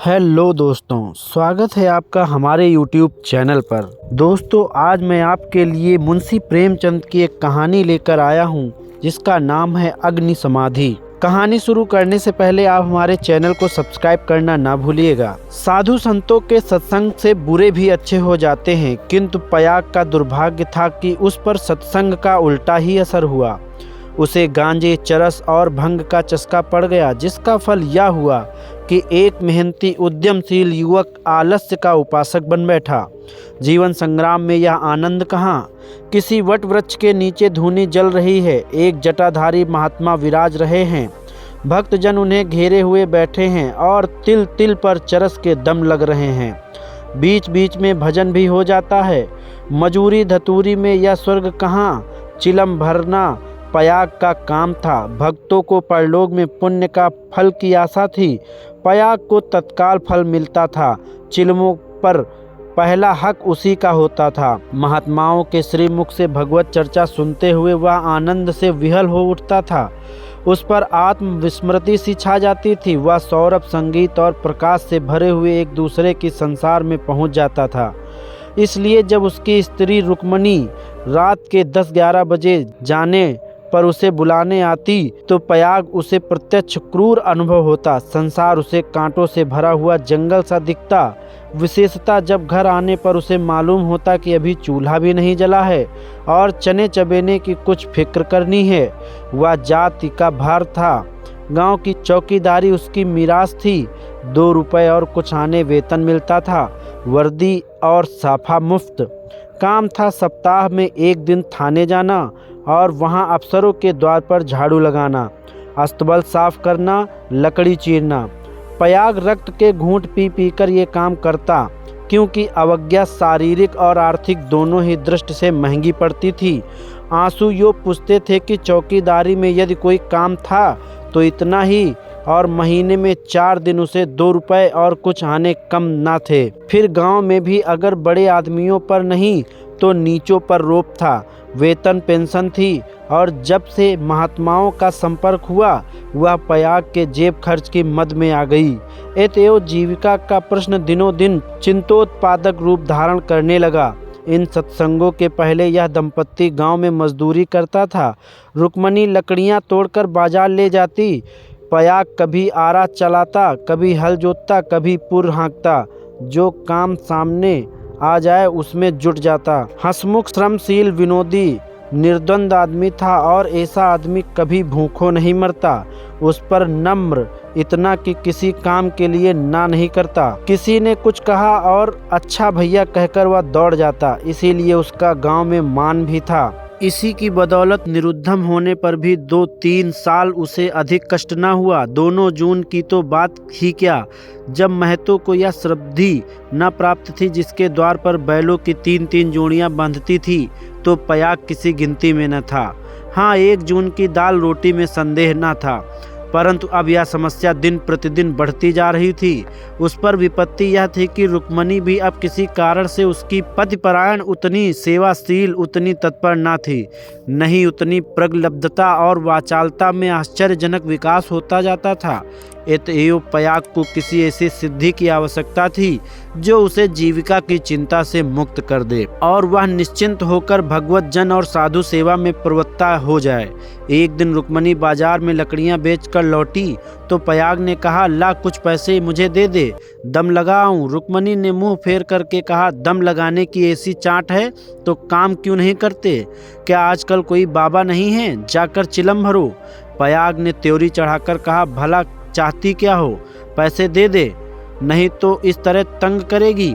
Hello दोस्तों, स्वागत है आपका हमारे YouTube चैनल पर। दोस्तों, आज मैं आपके लिए मुंशी प्रेमचंद की एक कहानी लेकर आया हूं, जिसका नाम है अग्नि समाधि। कहानी शुरू करने से पहले आप हमारे चैनल को सब्सक्राइब करना ना भूलिएगा। साधु संतों के सत्संग से बुरे भी अच्छे हो जाते हैं, किंतु पयाग का दुर्भाग्य था कि उस पर सत्संग का उल्टा ही असर हुआ। उसे गांजे, चरस और भंग का चस्का पड़ गया, जिसका फल यह हुआ कि एक मेहनती उद्यमशील युवक आलस्य का उपासक बन बैठा। जीवन संग्राम में यह आनंद कहाँ। किसी वट वृक्ष के नीचे धूनी जल रही है, एक जटाधारी महात्मा विराज रहे हैं। भक्तजन उन्हें घेरे हुए बैठे हैं और तिल तिल पर चरस के दम लग रहे हैं। बीच बीच में भजन भी हो जाता है। मजूरी धतूरी में यह स्वर्ग कहाँ। चिलम भरना पयाग का काम था। भक्तों को परलोक में पुण्य का फल की आशा थी। पयाग को तत्काल फल मिलता था। चिलमों पर पहला हक उसी का होता था। महात्माओं के श्रीमुख से भगवत चर्चा सुनते हुए वह आनंद से विहल हो उठता था। उस पर आत्म विस्मृति सी छा जाती थी। वह सौरभ, संगीत और प्रकाश से भरे हुए एक दूसरे के संसार में पहुंच जाता था। इसलिए जब उसकी स्त्री रुक्मणी रात के 10-11 बजे जाने पर उसे बुलाने आती तो पयाग उसे प्रत्यक्ष क्रूर अनुभव होता। संसार उसे कांटों से भरा हुआ जंगल सा दिखता। विशेषतः जब घर आने पर उसे मालूम होता कि अभी चूल्हा भी नहीं जला है और चने चबेने की कुछ फिक्र करनी है। वह जाति का भार था। गांव की चौकीदारी उसकी मीरास थी। 2 रुपए और कुछ आने वेतन मिलता था। वर्दी और साफा मुफ्त। काम था सप्ताह में 1 दिन थाने जाना और वहां अफसरों के द्वार पर झाड़ू लगाना, अस्तबल साफ करना, लकड़ी चीरना। पयाग रक्त के घूंट पी पी कर ये काम करता, क्योंकि अवज्ञा शारीरिक और आर्थिक दोनों ही दृष्टि से महंगी पड़ती थी। आंसू यो पूछते थे कि चौकीदारी में यदि कोई काम था तो इतना ही, और महीने में 4 दिन उसे 2 रुपए और कुछ आने कम ना थे। फिर गांव में भी अगर बड़े आदमियों पर नहीं तो नीचों पर रोप था। वेतन पेंशन थी, और जब से महात्माओं का संपर्क हुआ वह पयाग के जेब खर्च की मद में आ गई। अतएव जीविका का प्रश्न दिनों दिन चिंतोत्पादक रूप धारण करने लगा। इन सत्संगों के पहले यह दंपत्ति गांव में मजदूरी करता था। रुक्मणी लकड़ियां तोड़कर बाजार ले जाती। पयाग कभी आरा चलाता, कभी हल जोतता, कभी पुर हाँकता। जो काम सामने आ जाए उसमें जुट जाता। हंसमुख, श्रमशील, विनोदी, निर्द्वंद आदमी था, और ऐसा आदमी कभी भूखों नहीं मरता। उस पर नम्र इतना कि किसी काम के लिए ना नहीं करता। किसी ने कुछ कहा और अच्छा भैया कहकर वह दौड़ जाता। इसीलिए उसका गांव में मान भी था। इसी की बदौलत निरुद्धम होने पर भी 2-3 साल उसे अधिक कष्ट न हुआ। दोनों जून की तो बात ही क्या, जब महतो को यह श्रद्धि न प्राप्त थी जिसके द्वार पर बैलों की 3-3 जोड़ियां बांधती थी, तो पयाग किसी गिनती में न था। हाँ, 1 जून की दाल रोटी में संदेह न था, परंतु अब यह समस्या दिन प्रतिदिन बढ़ती जा रही थी। उस पर विपत्ति यह थी कि रुक्मणी भी अब किसी कारण से उसकी पतिपरायण उतनी सेवाशील, उतनी तत्पर न थी। नहीं उतनी प्रगल्भता और वाचालता में आश्चर्यजनक विकास होता जाता था। अतएव पयाग को किसी ऐसी सिद्धि की आवश्यकता थी जो उसे जीविका की चिंता से मुक्त कर दे और वह निश्चिंत होकर भगवत जन और साधु सेवा में प्रवृत्ता हो जाए। एक दिन रुक्मणी बाजार में लकड़ियां बेचकर लौटी तो पयाग ने कहा, ला कुछ पैसे मुझे दे दे, दम लगाऊं। रुक्मणी ने मुंह फेर करके कहा, दम लगाने की ऐसी चाट है तो काम क्यों नहीं करते? क्या आजकल कोई बाबा नहीं है? जाकर चिलम भरो। पयाग ने त्योरी चढ़ाकर कहा, भला चाहती क्या हो? पैसे दे दे, नहीं तो इस तरह तंग करेगी।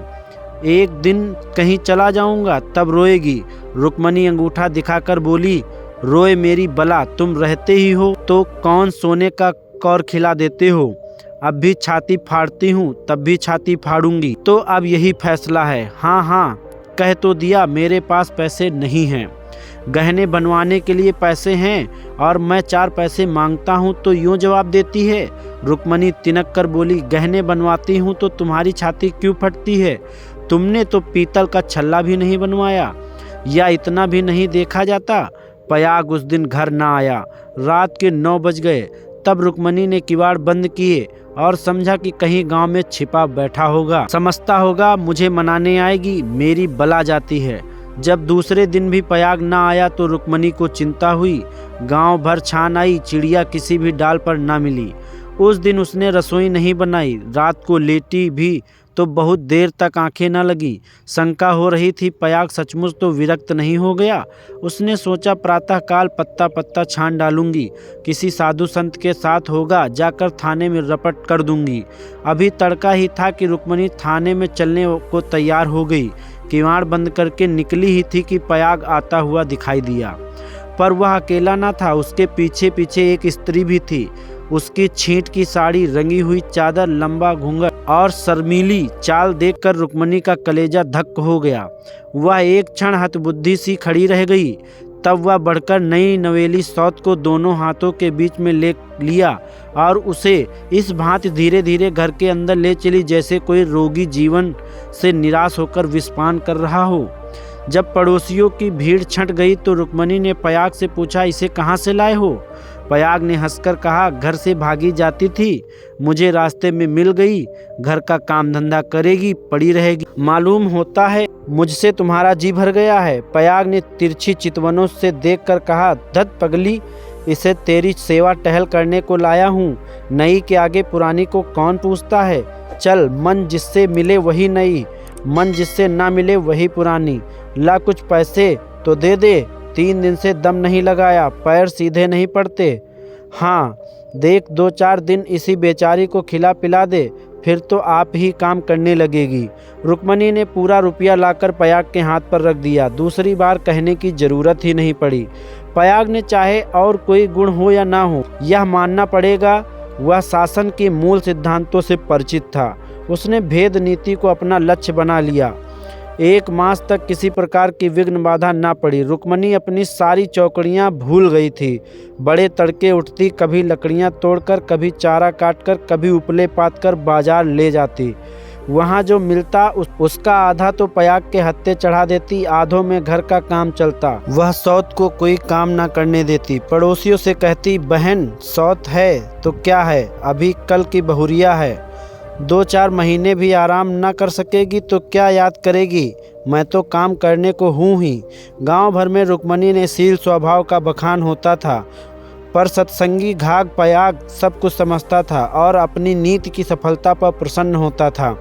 एक दिन कहीं चला जाऊंगा तब रोएगी। रुक्मणी अंगूठा दिखाकर बोली, रोए मेरी बला, तुम रहते ही हो तो कौन सोने का कौर खिला देते हो। अब भी छाती फाड़ती हूँ, तब भी छाती फाड़ूंगी। तो अब यही फैसला है। हाँ हाँ कह तो दिया, मेरे पास पैसे नहीं हैं। गहने बनवाने के लिए पैसे हैं और मैं 4 पैसे मांगता हूँ तो यूँ जवाब देती है। रुक्मणी तिनक कर बोली, गहने बनवाती हूँ तो तुम्हारी छाती क्यों फटती है? तुमने तो पीतल का छल्ला भी नहीं बनवाया, या इतना भी नहीं देखा जाता? पयाग उस दिन घर ना आया। रात के 9 बज गए। तब रुक्मणी ने किवाड़ बंद किए और समझा कि कहीं गांव में छिपा बैठा होगा, समझता होगा मुझे मनाने आएगी, मेरी बला जाती है। जब दूसरे दिन भी पयाग ना आया तो रुक्मणी को चिंता हुई। गांव भर छान आई, चिड़िया किसी भी डाल पर ना मिली। उस दिन उसने रसोई नहीं बनाई। रात को लेटी भी तो बहुत देर तक आंखें न लगी। शंका हो रही थी पयाग सचमुच तो विरक्त नहीं हो गया। उसने सोचा प्रातःकाल पत्ता पत्ता छान डालूंगी, किसी साधु संत के साथ होगा, जाकर थाने में रपट कर दूंगी। अभी तड़का ही था कि रुक्मणी थाने में चलने को तैयार हो गई। किवाड़ बंद करके निकली ही थी कि पयाग आता हुआ दिखाई दिया। पर वह अकेला न था, उसके पीछे पीछे एक स्त्री भी थी। उसकी छींट की साड़ी, रंगी हुई चादर, लंबा घूंघट और शर्मीली चाल देखकर रुक्मणी का कलेजा धक्क हो गया। वह एक क्षण हतबुद्धि सी खड़ी रह गई। तब वह बढ़कर नई नवेली सौत को दोनों हाथों के बीच में ले लिया और उसे इस भांति धीरे धीरे घर के अंदर ले चली जैसे कोई रोगी जीवन से निराश होकर विषपान कर रहा हो। जब पड़ोसियों की भीड़ छंट गई तो रुक्मणी ने पयाग से पूछा, इसे कहाँ से लाए हो? पयाग ने हंसकर कहा, घर से भागी जाती थी, मुझे रास्ते में मिल गई। घर का काम धंधा करेगी, पड़ी रहेगी, मालूम होता है मुझसे तुम्हारा जी भर गया है। पयाग ने तिरछी चितवनों से देखकर कहा, धत पगली, इसे तेरी सेवा टहल करने को लाया हूँ। नई के आगे पुरानी को कौन पूछता है? चल, मन जिससे मिले वही नई, मन जिससे ना मिले वही पुरानी। ला कुछ पैसे तो दे दे, 3 दिन से दम नहीं लगाया, पैर सीधे नहीं पड़ते। हाँ देख, 2-4 दिन इसी बेचारी को खिला पिला दे, फिर तो आप ही काम करने लगेगी। रुक्मणी ने पूरा रुपया लाकर पयाग के हाथ पर रख दिया। दूसरी बार कहने की जरूरत ही नहीं पड़ी। पयाग ने चाहे और कोई गुण हो या ना हो, यह मानना पड़ेगा, वह शासन के मूल सिद्धांतों से परिचित था। उसने भेद नीति को अपना लक्ष्य बना लिया। 1 मास तक किसी प्रकार की विघ्न बाधा ना पड़ी। रुक्मणी अपनी सारी चौकड़ियाँ भूल गई थी। बड़े तड़के उठती, कभी लकड़ियाँ तोड़कर, कभी चारा काटकर, कभी उपले पात कर बाजार ले जाती। वहाँ जो मिलता उसका आधा तो पयाग के हत्थे चढ़ा देती, आधों में घर का काम चलता। वह सौत को कोई काम ना करने देती। पड़ोसियों से कहती, बहन सौत है तो क्या है, अभी कल की बहुरिया है, 2-4 महीने भी आराम ना कर सकेगी तो क्या याद करेगी, मैं तो काम करने को हूँ ही। गांव भर में रुक्मणी ने शील स्वभाव का बखान होता था, पर सत्संगी घाघ पयाग सब कुछ समझता था और अपनी नीति की सफलता पर प्रसन्न होता था।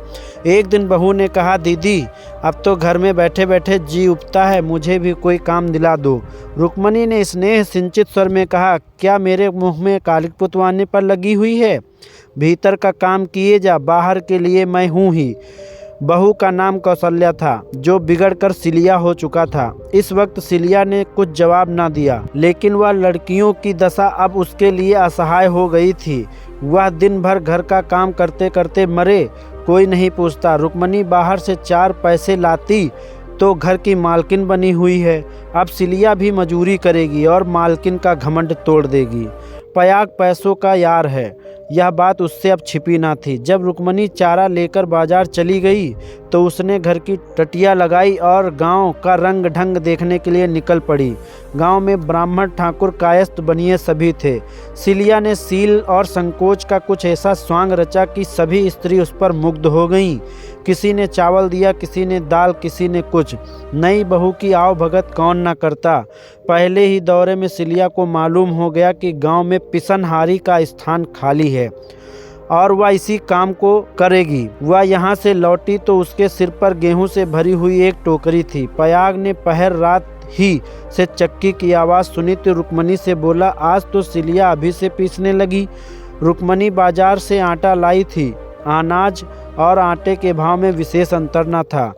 एक दिन बहू ने कहा, दीदी अब तो घर में बैठे बैठे जी उबता है, मुझे भी कोई काम दिला दो। रुक्मणी ने स्नेह सिंचित स्वर में कहा, क्या मेरे मुँह में कालिक पुतवाने पर लगी हुई है? भीतर का काम किए जा, बाहर के लिए मैं हूँ ही। बहू का नाम कौशल्या था, जो बिगड़कर सिलिया हो चुका था। इस वक्त सिलिया ने कुछ जवाब ना दिया, लेकिन वह लड़कियों की दशा अब उसके लिए असहाय हो गई थी। वह दिन भर घर का काम करते करते मरे, कोई नहीं पूछता। रुक्मणी बाहर से 4 पैसे लाती तो घर की मालकिन बनी हुई है, अब सिलिया भी मजूरी करेगी और मालकिन का घमंड तोड़ देगी। पयाग पैसों का यार है, यह बात उससे अब छिपी ना थी। जब रुक्मणी चारा लेकर बाजार चली गई तो उसने घर की टटिया लगाई और गांव का रंग ढंग देखने के लिए निकल पड़ी। गांव में ब्राह्मण, ठाकुर, कायस्थ, बनिए सभी थे। सिलिया ने सील और संकोच का कुछ ऐसा स्वांग रचा कि सभी स्त्री उस पर मुग्ध हो गईं। किसी ने चावल दिया, किसी ने दाल, किसी ने कुछ। नई बहू की आव भगत कौन ना करता। पहले ही दौरे में सिलिया को मालूम हो गया कि गांव में पिसनहारी का स्थान खाली है और वह इसी काम को करेगी। वह यहाँ से लौटी तो उसके सिर पर गेहूं से भरी हुई एक टोकरी थी। पयाग ने पहर रात ही से चक्की की आवाज़ सुनी तो रुक्मणी से बोला, आज तो सिलिया अभी से पीसने लगी। रुक्मणी बाजार से आटा लाई थी। अनाज और आटे के भाव में विशेष अंतर न था।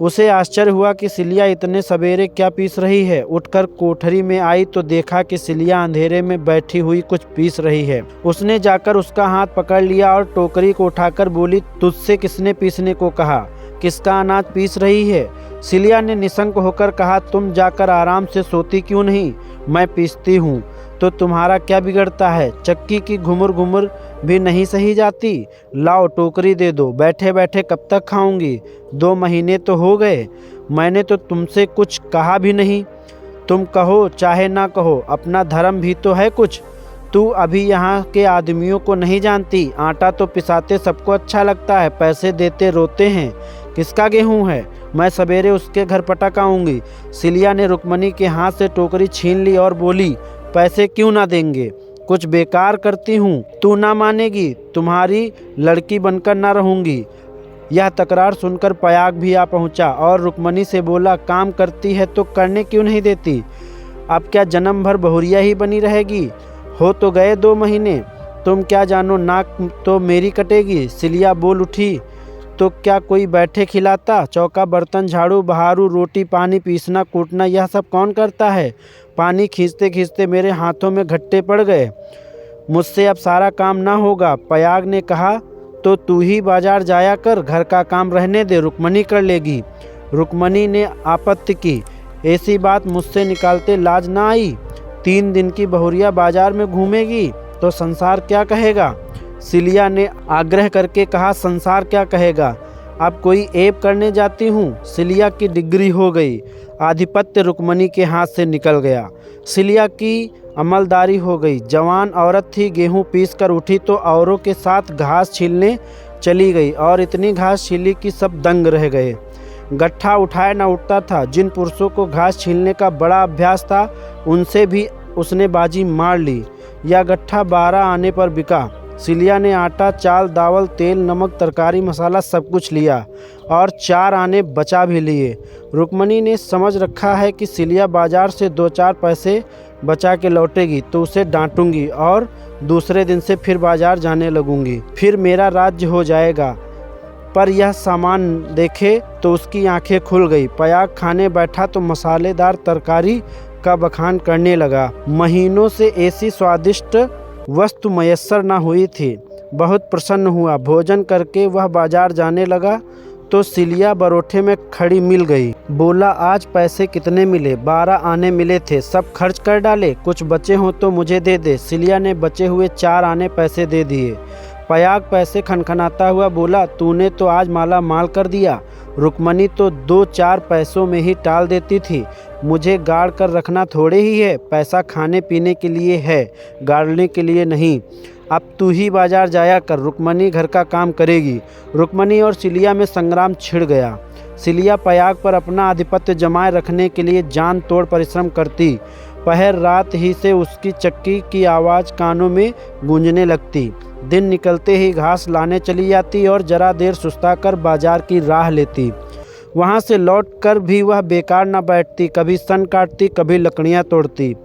उसे आश्चर्य हुआ कि सिलिया इतने सवेरे क्या पीस रही है। उठकर कोठरी में आई तो देखा कि सिलिया अंधेरे में बैठी हुई कुछ पीस रही है। उसने जाकर उसका हाथ पकड़ लिया और टोकरी को उठाकर बोली, तुझसे किसने पीसने को कहा? किसका अनाज पीस रही है? सिलिया ने निशंक होकर कहा, तुम जाकर आराम से सोती क्यों नहीं? मैं पीसती हूँ तो तुम्हारा क्या बिगड़ता है? चक्की की घुमुर घुमुर भी नहीं सही जाती। लाओ टोकरी दे दो, बैठे बैठे कब तक खाऊंगी? 2 महीने तो हो गए, मैंने तो तुमसे कुछ कहा भी नहीं। तुम कहो चाहे ना कहो, अपना धर्म भी तो है कुछ। तू अभी यहाँ के आदमियों को नहीं जानती। आटा तो पिसाते सबको अच्छा लगता है, पैसे देते रोते हैं। किसका गेहूँ है? मैं सवेरे उसके घर पटक आऊँगी। सिलिया ने रुक्मणी के हाथ से टोकरी छीन ली और बोली, पैसे क्यों ना देंगे? कुछ बेकार करती हूँ, तू ना मानेगी, तुम्हारी लड़की बनकर ना रहूँगी। यह तकरार सुनकर पयाग भी आ पहुँचा और रुक्मणी से बोला, काम करती है तो करने क्यों नहीं देती? अब क्या जन्म भर बहुरिया ही बनी रहेगी? हो तो गए 2 महीने, तुम क्या जानो, नाक तो मेरी कटेगी। सिलिया बोल उठी, तो क्या कोई बैठे खिलाता? चौका बर्तन झाड़ू बहारू रोटी पानी पीसना कूटना यह सब कौन करता है? पानी खींचते खींचते मेरे हाथों में घट्टे पड़ गए, मुझसे अब सारा काम ना होगा। पयाग ने कहा, तो तू ही बाजार जाया कर, घर का काम रहने दे, रुक्मणी कर लेगी। रुक्मणी ने आपत्ति की, ऐसी बात मुझसे निकालते लाज ना आई? 3 दिन की बहुरिया बाजार में घूमेगी तो संसार क्या कहेगा? सिलिया ने आग्रह करके कहा, संसार क्या कहेगा? अब कोई ऐब करने जाती हूँ। सिलिया की डिग्री हो गई, आधिपत्य रुक्मणी के हाथ से निकल गया। सिलिया की अमलदारी हो गई। जवान औरत थी, गेहूँ पीस कर उठी तो औरों के साथ घास छीलने चली गई और इतनी घास छीली कि सब दंग रह गए। गट्ठा उठाए न उठता था। जिन पुरुषों को घास छीलने का बड़ा अभ्यास था उनसे भी उसने बाजी मार ली। यह गट्ठा 12 आने पर बिका। सिलिया ने आटा चाल दावल तेल नमक तरकारी मसाला सब कुछ लिया और 4 आने बचा भी लिए। रुक्मणी ने समझ रखा है कि सिलिया बाजार से 2-4 पैसे बचा के लौटेगी तो उसे डांटूंगी और दूसरे दिन से फिर बाजार जाने लगूंगी, फिर मेरा राज्य हो जाएगा। पर यह सामान देखे तो उसकी आंखें खुल गई। पयाग खाने बैठा तो मसालेदार तरकारी का बखान करने लगा। महीनों से ऐसी स्वादिष्ट वस्तु मयस्सर न हुई थी। बहुत प्रसन्न हुआ। भोजन करके वह बाजार जाने लगा तो सिलिया बरोठे में खड़ी मिल गई। बोला, आज पैसे कितने मिले? 12 आने मिले थे, सब खर्च कर डाले, कुछ बचे हों तो मुझे दे दे। सिलिया ने बचे हुए 4 आने पैसे दे दिए। पयाग पैसे खनखनाता हुआ बोला, तूने तो आज माला माल कर दिया। रुक्मणी तो 2-4 पैसों में ही टाल देती थी। मुझे गाड़ कर रखना थोड़े ही है, पैसा खाने पीने के लिए है, गाड़ने के लिए नहीं। अब तू ही बाजार जाया कर, रुक्मणी घर का काम करेगी। रुक्मणी और सिलिया में संग्राम छिड़ गया। सिलिया पयाग पर अपना आधिपत्य जमाए रखने के लिए जान तोड़ परिश्रम करती। पहर रात ही से उसकी चक्की की आवाज़ कानों में गूंजने लगती। दिन निकलते ही घास लाने चली जाती और जरा देर सुस्ताकर बाजार की राह लेती। वहाँ से लौटकर भी वह बेकार न बैठती, कभी सन काटती, कभी लकड़ियाँ तोड़ती।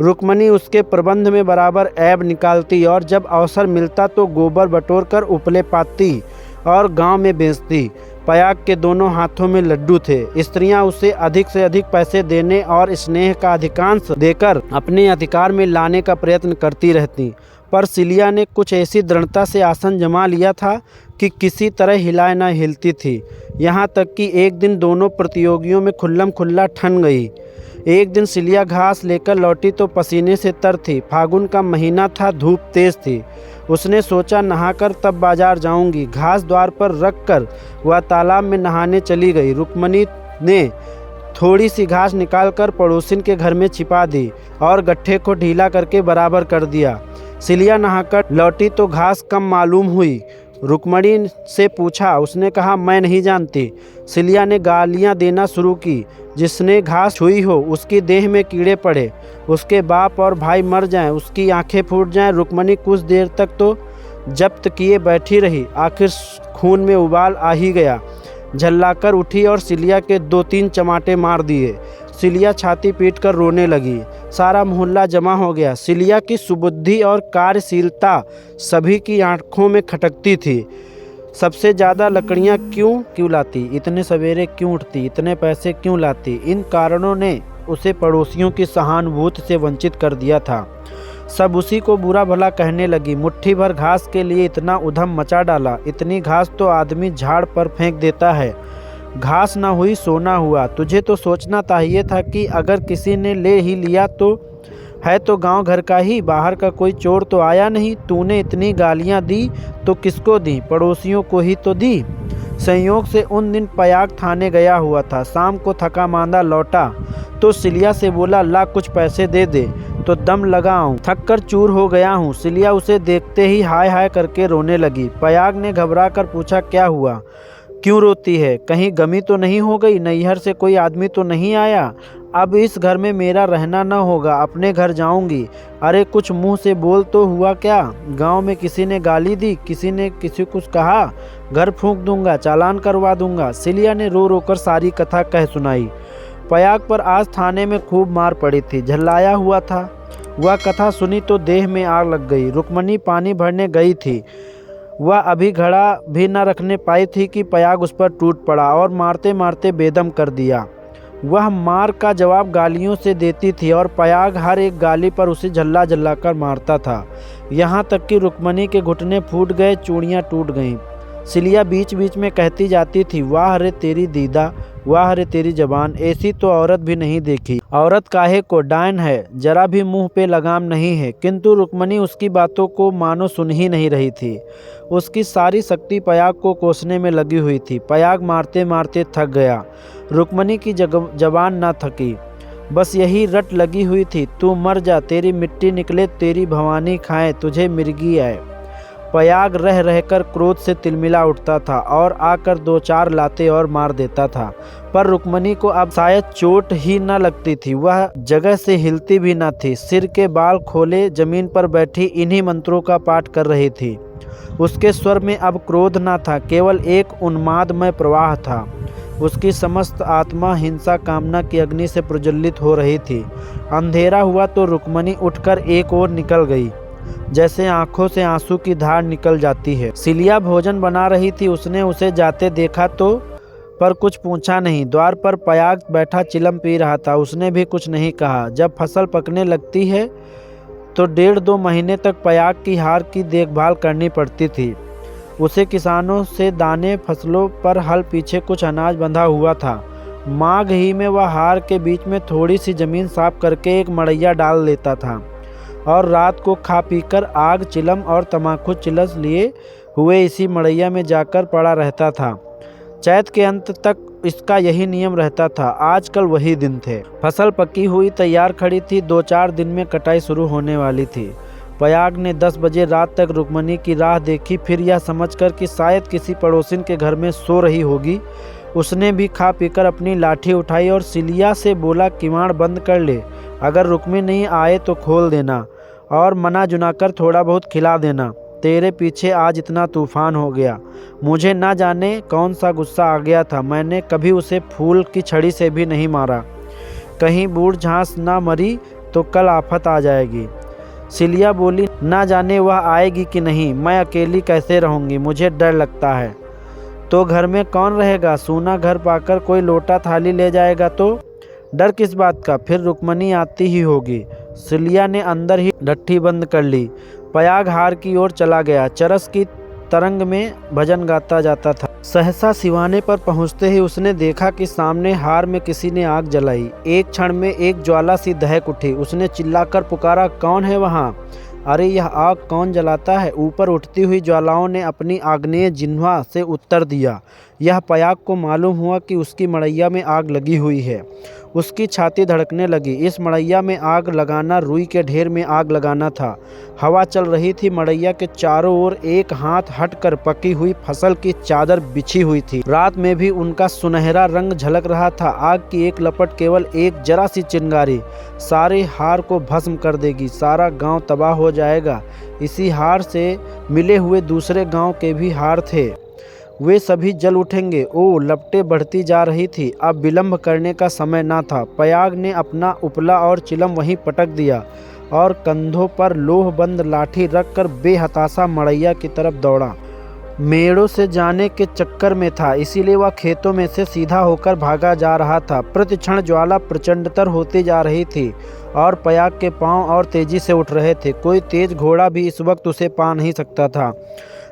रुक्मणी उसके प्रबंध में बराबर ऐब निकालती और जब अवसर मिलता तो गोबर बटोर कर उपले पाती और गांव में बेचती। पयाग के दोनों हाथों में लड्डू थे। स्त्रियां उसे अधिक से अधिक पैसे देने और स्नेह का अधिकांश देकर अपने अधिकार में लाने का प्रयत्न करती रहती। पर सिलिया ने कुछ ऐसी दृढ़ता से आसन जमा लिया था कि किसी तरह हिलाए न हिलती थी। यहाँ तक कि एक दिन दोनों प्रतियोगियों में खुल्लम खुल्ला ठन गई। एक दिन सिलिया घास लेकर लौटी तो पसीने से तर थी। फागुन का महीना था, धूप तेज थी। उसने सोचा, नहाकर तब बाजार जाऊंगी। घास द्वार पर रख कर वह तालाब में नहाने चली गई। रुक्मणी ने थोड़ी सी घास निकालकर पड़ोसिन के घर में छिपा दी और गट्ठे को ढीला करके बराबर कर दिया। सिलिया नहाकर लौटी तो घास कम मालूम हुई। रुक्मणी से पूछा, उसने कहा, मैं नहीं जानती। सिलिया ने गालियां देना शुरू की। जिसने घास छुई हो उसकी देह में कीड़े पड़े, उसके बाप और भाई मर जाएं, उसकी आंखें फूट जाएं। रुक्मणी कुछ देर तक तो जब्त किए बैठी रही, आखिर खून में उबाल आ ही गया। झल्लाकर उठी और सिलिया के 2-3 चमाटे मार दिए। सिलिया छाती पीटकर रोने लगी। सारा मोहल्ला जमा हो गया। सिलिया की सुबुद्धि और कार्यशीलता सभी की आंखों में खटकती थी। सबसे ज़्यादा लकड़ियाँ क्यों लाती, इतने सवेरे क्यों उठती, इतने पैसे क्यों लाती, इन कारणों ने उसे पड़ोसियों की सहानुभूति से वंचित कर दिया था। सब उसी को बुरा भला कहने लगी। मुट्ठी भर घास के लिए इतना उधम मचा डाला। इतनी घास तो आदमी झाड़ पर फेंक देता है। घास ना हुई सोना हुआ। तुझे तो सोचना चाहिए था कि अगर किसी ने ले ही लिया तो है तो गांव घर का ही, बाहर का कोई चोर तो आया नहीं। तूने इतनी गालियां दी तो किसको दी? पड़ोसियों को ही तो दी। संयोग से उन दिन पयाग थाने गया हुआ था। शाम को थका मांदा लौटा तो सिलिया से बोला, ला कुछ पैसे दे दे। तो दम लगा हूँ, थक कर चूर हो गया हूँ। सिलिया उसे देखते ही हाय हाय करके रोने लगी। पयाग ने घबरा कर पूछा, क्या हुआ, क्यों रोती है, कहीं गमी तो नहीं हो गई, नैहर से कोई आदमी तो नहीं आया? अब इस घर में मेरा रहना न होगा, अपने घर जाऊंगी। अरे कुछ मुंह से बोल तो हुआ क्या? गांव में किसी ने गाली दी, किसी ने किसी कुछ कहा? घर फूंक दूंगा, चालान करवा दूंगा। सिलिया ने रो रो कर सारी कथा कह सुनाई। पयाग पर आज थाने में खूब मार पड़ी थी, झल्लाया हुआ था। वह कथा सुनी तो देह में आग लग गई। रुक्मणी पानी भरने गई थी, वह अभी घड़ा भी न रखने पाई थी कि पयाग उस पर टूट पड़ा और मारते मारते बेदम कर दिया। वह मार का जवाब गालियों से देती थी और पयाग हर एक गाली पर उसे झल्ला झल्ला कर मारता था। यहाँ तक कि रुक्मणी के घुटने फूट गए, चूड़ियाँ टूट गईं। सिलिया बीच बीच में कहती जाती थी, वाह रे तेरी दीदा, वाह रे तेरी जबान, ऐसी तो औरत भी नहीं देखी। औरत काहे को, डायन है, जरा भी मुंह पे लगाम नहीं है। किंतु रुक्मणी उसकी बातों को मानो सुन ही नहीं रही थी। उसकी सारी शक्ति पयाग को कोसने में लगी हुई थी। पयाग मारते मारते थक गया, रुक्मणी की जबान न थकी, बस यही रट लगी हुई थी, तू मर जा, तेरी मिट्टी निकले, तेरी भवानी खाए, तुझे मिर्गी आए। पयाग रह रहकर क्रोध से तिलमिला उठता था और आकर दो चार लाते और मार देता था, पर रुक्मणी को अब शायद चोट ही न लगती थी। वह जगह से हिलती भी न थी, सिर के बाल खोले जमीन पर बैठी इन्हीं मंत्रों का पाठ कर रही थी। उसके स्वर में अब क्रोध न था, केवल एक उन्मादमय प्रवाह था। उसकी समस्त आत्मा हिंसा कामना की अग्नि से प्रज्वलित हो रही थी। अंधेरा हुआ तो रुक्मणी उठकर एक ओर निकल गई, जैसे आंखों से आंसू की धार निकल जाती है। सिलिया भोजन बना रही थी, उसने उसे जाते देखा तो पर कुछ पूछा नहीं। द्वार पर पयाग बैठा चिलम पी रहा था, उसने भी कुछ नहीं कहा। जब फसल पकने लगती है तो 1.5-2 महीने तक पयाग की हार की देखभाल करनी पड़ती थी। उसे किसानों से दाने, फसलों पर हल, पीछे कुछ अनाज बंधा हुआ था। माघ ही में वह हार के बीच में थोड़ी सी जमीन साफ करके एक मड़ैया डाल लेता था और रात को खा पीकर आग, चिलम और तमाकू चिलस लिए हुए इसी मड़ैया में जाकर पड़ा रहता था। चैत के अंत तक इसका यही नियम रहता था। आजकल वही दिन थे। फसल पकी हुई तैयार खड़ी थी, 2-4 दिन में कटाई शुरू होने वाली थी। पयाग ने 10 बजे रात तक रुक्मणी की राह देखी, फिर यह समझकर कि शायद किसी पड़ोसिन के घर में सो रही होगी, उसने भी खा पीकर अपनी लाठी उठाई और सिलिया से बोला, किवाड़ बंद कर ले, अगर रुक्मणी नहीं आए तो खोल देना और मना जुना कर थोड़ा बहुत खिला देना। तेरे पीछे आज इतना तूफान हो गया, मुझे ना जाने कौन सा गुस्सा आ गया था। मैंने कभी उसे फूल की छड़ी से भी नहीं मारा। कहीं बूढ़ झांस ना मरी तो कल आफत आ जाएगी। सिलिया बोली, ना जाने वह आएगी कि नहीं, मैं अकेली कैसे रहूँगी, मुझे डर लगता है। तो घर में कौन रहेगा? सूना घर पाकर कोई लोटा थाली ले जाएगा तो? डर किस बात का, फिर रुक्मणी आती ही होगी। सिलिया ने अंदर ही डट्ठी बंद कर ली। पयाग हार की ओर चला गया, चरस की तरंग में भजन गाता जाता था। सहसा सिवाने पर पहुंचते ही उसने देखा कि सामने हार में किसी ने आग जलाई। एक क्षण में एक ज्वाला सी दहक उठी। उसने चिल्लाकर पुकारा, कौन है वहाँ? अरे यह आग कौन जलाता है? ऊपर उठती हुई ज्वालाओं ने अपनी आग्नेय जिह्वा से उत्तर दिया। यह पयाग को मालूम हुआ कि उसकी मड़ैया में आग लगी हुई है। उसकी छाती धड़कने लगी। इस मड़ैया में आग लगाना रुई के ढेर में आग लगाना था। हवा चल रही थी। मड़ैया के चारों ओर एक हाथ हटकर पकी हुई फसल की चादर बिछी हुई थी। रात में भी उनका सुनहरा रंग झलक रहा था। आग की एक लपट, केवल एक जरा सी चिंगारी सारे हार को भस्म कर देगी। सारा गांव तबाह हो जाएगा। इसी हार से मिले हुए दूसरे गांव के भी हार थे, वे सभी जल उठेंगे। ओ, लपटें बढ़ती जा रही थी। अब विलंब करने का समय न था। पयाग ने अपना उपला और चिलम वहीं पटक दिया और कंधों पर लोहबंद लाठी रखकर बेहताशा मड़ैया की तरफ दौड़ा। मेड़ों से जाने के चक्कर में था, इसीलिए वह खेतों में से सीधा होकर भागा जा रहा था। प्रतिक्षण ज्वाला प्रचंडतर होती जा रही थी और पयाग के पांव और तेजी से उठ रहे थे। कोई तेज घोड़ा भी इस वक्त उसे पा नहीं सकता था।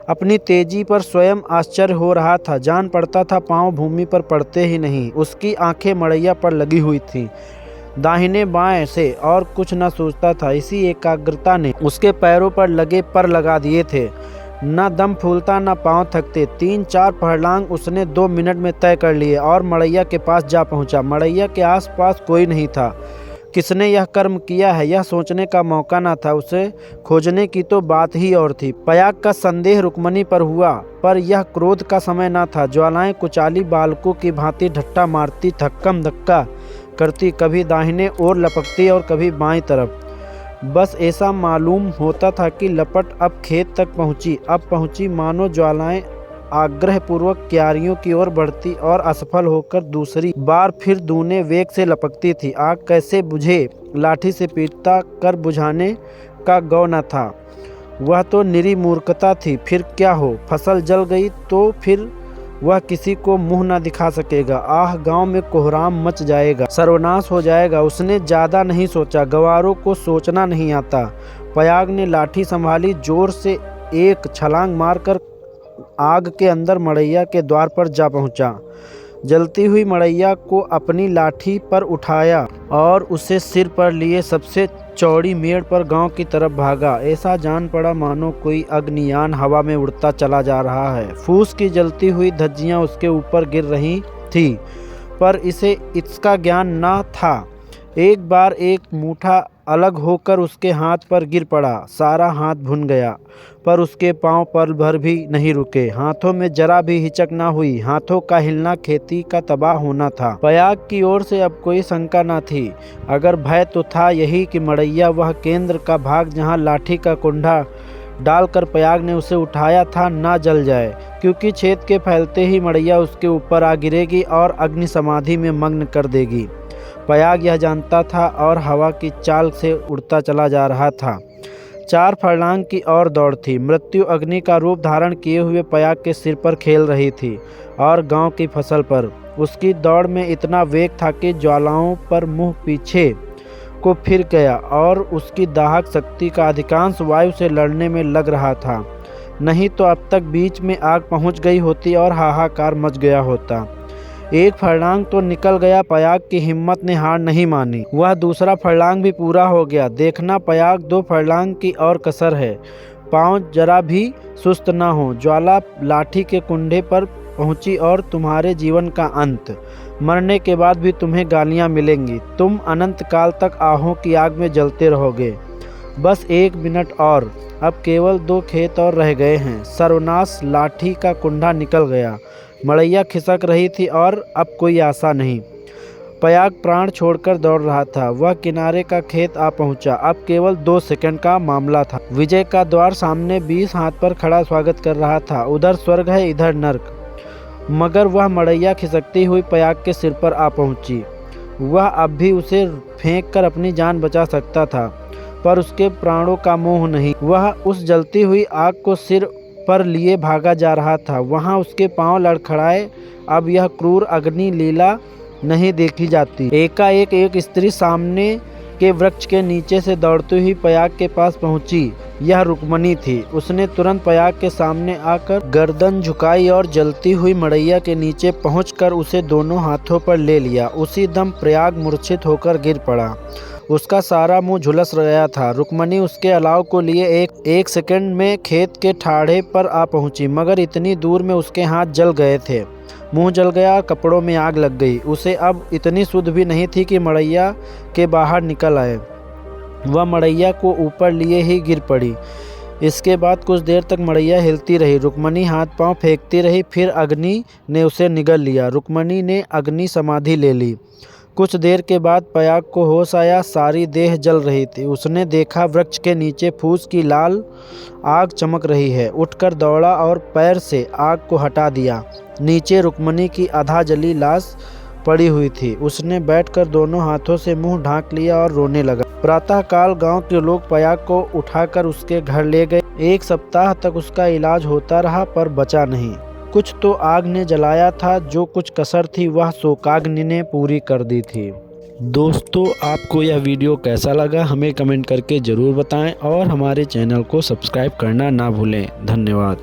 अपनी तेजी पर स्वयं आश्चर्य हो रहा था। जान पड़ता था पांव भूमि पर पड़ते ही नहीं। उसकी आंखें मड़ैया पर लगी हुई थीं, दाहिने बाएं से और कुछ न सोचता था। इसी एकाग्रता ने उसके पैरों पर लगे पर लगा दिए थे। न दम फूलता न पांव थकते। 3-4 फरलांग उसने 2 मिनट में तय कर लिए और मड़ैया के पास जा पहुंचा। मड़ैया के आसपास कोई नहीं था। किसने यह कर्म किया है यह सोचने का मौका न था, उसे खोजने की तो बात ही और थी। पयाग का संदेह रुक्मणी पर हुआ, पर यह क्रोध का समय न था। ज्वालाएं कुचाली बालकों की भांति ढट्टा मारती, धक्कम धक्का करती, कभी दाहिने ओर लपकती और कभी बाईं तरफ। बस ऐसा मालूम होता था कि लपट अब खेत तक पहुंची, अब पहुंची, मानो ज्वालाएं आग्रहपूर्वक क्यारियों की ओर बढ़ती और असफल होकर दूसरी बार फिर दूने वेग से लपकती थी। आग कैसे बुझे, लाठी से पीटता कर बुझाने का गौ न था, वह तो निरी मूर्खता थी। फिर क्या हो, फसल जल गई तो फिर वह किसी को मुंह न दिखा सकेगा। आह, गांव में कोहराम मच जाएगा, सर्वनाश हो जाएगा। उसने ज्यादा नहीं सोचा, गवारों को सोचना नहीं आता। पयाग ने लाठी संभाली, जोर से एक छलांग मारकर आग के अंदर मड़ैया के द्वार पर जा पहुंचा। जलती हुई मड़ैया को अपनी लाठी पर उठाया और उसे सिर पर लिए सबसे चौड़ी मेड़ पर गांव की तरफ भागा। ऐसा जान पड़ा मानो कोई अग्नियान हवा में उड़ता चला जा रहा है। फूस की जलती हुई धज्जियां उसके ऊपर गिर रही थी, पर इसे इसका ज्ञान न था। एक बार एक मूठा अलग होकर उसके हाथ पर गिर पड़ा। सारा हाथ भुन गया, पर उसके पांव पल भर भी नहीं रुके। हाथों में जरा भी हिचक न हुई। हाथों का हिलना खेती का तबाह होना था। पयाग की ओर से अब कोई शंका न थी। अगर भय तो था यही कि मड़ैया वह केंद्र का भाग जहां लाठी का कुंडा डालकर पयाग ने उसे उठाया था ना जल जाए, क्योंकि छेद के फैलते ही मड़ैया उसके ऊपर आ गिरेगी और अग्नि समाधि में मग्न कर देगी। पयाग यह जानता था और हवा की चाल से उड़ता चला जा रहा था। 4 फर्लांग की ओर दौड़ थी। मृत्यु अग्नि का रूप धारण किए हुए पयाग के सिर पर खेल रही थी और गांव की फसल पर। उसकी दौड़ में इतना वेग था कि ज्वालाओं पर मुंह पीछे को फिर गया और उसकी दाहक शक्ति का अधिकांश वायु से लड़ने में लग रहा था। नहीं तो अब तक बीच में आग पहुंच गई होती और हाहाकार मच गया होता। एक फर्लांग तो निकल गया, पयाग की हिम्मत ने हार नहीं मानी। वह दूसरा फर्लांग भी पूरा हो गया। देखना पयाग 2 फर्लांग की और कसर है, पांव जरा भी सुस्त न हो। ज्वाला लाठी के कुंडे पर पहुंची और तुम्हारे जीवन का अंत। मरने के बाद भी तुम्हें गालियां मिलेंगी। तुम अनंत काल तक आहों की आग में जलते रहोगे। बस 1 मिनट और, अब केवल 2 खेत और रह गए हैं। सर्वनाश, लाठी का कुंडा निकल गया। मड़ैया खिसक रही थी और अब कोई आशा नहीं। पयाग प्राण छोड़कर दौड़ रहा था। वह किनारे का खेत आ पहुंचा। अब केवल 2 सेकंड का मामला था। विजय का द्वार सामने 20 हाथ पर खड़ा स्वागत कर रहा था। उधर स्वर्ग है, इधर नर्क। मगर वह मड़ैया खिसकती हुई पयाग के सिर पर आ पहुंची। वह अब भी उसे फेंक कर अपनी जान बचा सकता था, पर उसके प्राणों का मोह नहीं। वह उस जलती हुई आग को सिर पर लिए भागा जा रहा था। वहां उसके पांव लड़खड़ाए। अब यह क्रूर अग्नि लीला नहीं देखी जाती। एकाएक एक स्त्री सामने के वृक्ष के नीचे से दौड़ती हुई पयाग के पास पहुंची। यह रुक्मणी थी। उसने तुरंत पयाग के सामने आकर गर्दन झुकाई और जलती हुई मड़ैया के नीचे पहुंचकर उसे दोनों हाथों पर ले लिया। उसी दम पयाग मूर्छित होकर गिर पड़ा। उसका सारा मुंह झुलस गया था। रुक्मणी उसके अलाव को लिए एक सेकंड में खेत के ठाढ़े पर आ पहुंची, मगर इतनी दूर में उसके हाथ जल गए थे, मुंह जल गया, कपड़ों में आग लग गई। उसे अब इतनी सुध भी नहीं थी कि मड़ैया के बाहर निकल आए। वह मड़ैया को ऊपर लिए ही गिर पड़ी। इसके बाद कुछ देर तक मड़ैया हिलती रही। रुक्मणी हाथ पांव फेंकती रही, फिर अग्नि ने उसे निगल लिया। रुक्मणी ने अग्नि समाधि ले ली। कुछ देर के बाद पयाग को होश आया। सारी देह जल रही थी। उसने देखा वृक्ष के नीचे फूस की लाल आग चमक रही है। उठकर दौड़ा और पैर से आग को हटा दिया। नीचे रुक्मणी की आधा जली लाश पड़ी हुई थी। उसने बैठकर दोनों हाथों से मुंह ढांक लिया और रोने लगा। प्रातःकाल गांव के लोग पयाग को उठाकर उसके घर ले गए। 1 सप्ताह तक उसका इलाज होता रहा, पर बचा नहीं। कुछ तो आग ने जलाया था, जो कुछ कसर थी वह शोकाग्नि ने पूरी कर दी थी। दोस्तों, आपको यह वीडियो कैसा लगा हमें कमेंट करके ज़रूर बताएं और हमारे चैनल को सब्सक्राइब करना ना भूलें। धन्यवाद।